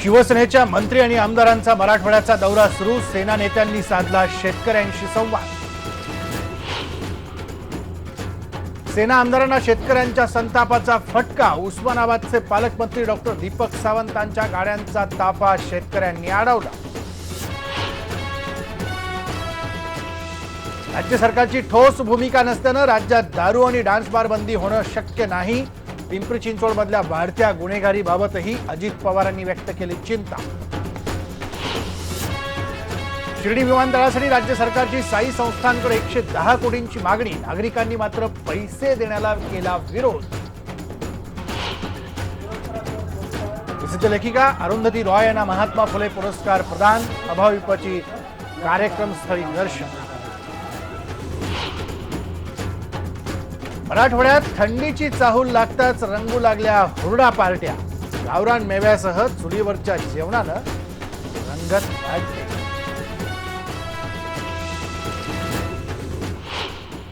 शिवसेनेच्या मंत्री आणि आमदारांचा मराठवाड्याचा दौरा सुरू। सेना नेत्यांनी साधला शेतकऱ्यांशी संवाद। सेना आमदारांना शेतकऱ्यांच्या संतापाचा फटका। उस्मानाबादचे पालकमंत्री डॉक्टर दीपक सावंतांच्या गाड्यांचा ताफा शेतकऱ्यांनी अडवला। राज्य सरकारची ठोस भूमिका नसल्याने राज्यात दारू आणि डान्स बार बंदी होणं शक्य नाही। पिंपरी चिंचवडमधल्या वाढत्या गुन्हेगारीबाबतही अजित पवारांनी व्यक्त केली चिंता। शिर्डी विमानतळासाठी राज्य सरकारची साई संस्थांकडे 110 कोटींची मागणी। नागरिकांनी मात्र पैसे देण्याला केला विरोध। प्रसिद्ध लेखिका अरुंधती रॉय यांना महात्मा फुले पुरस्कार प्रदान। अभाविपची कार्यक्रमस्थळी दर्शन। मराठवाड्यात थंडीची चाहूल लागताच रंगू लागल्या हुरडा पार्ट्या। गावरान मेव्यासह चुलीवरच्या जेवणानं रंगत वाढली।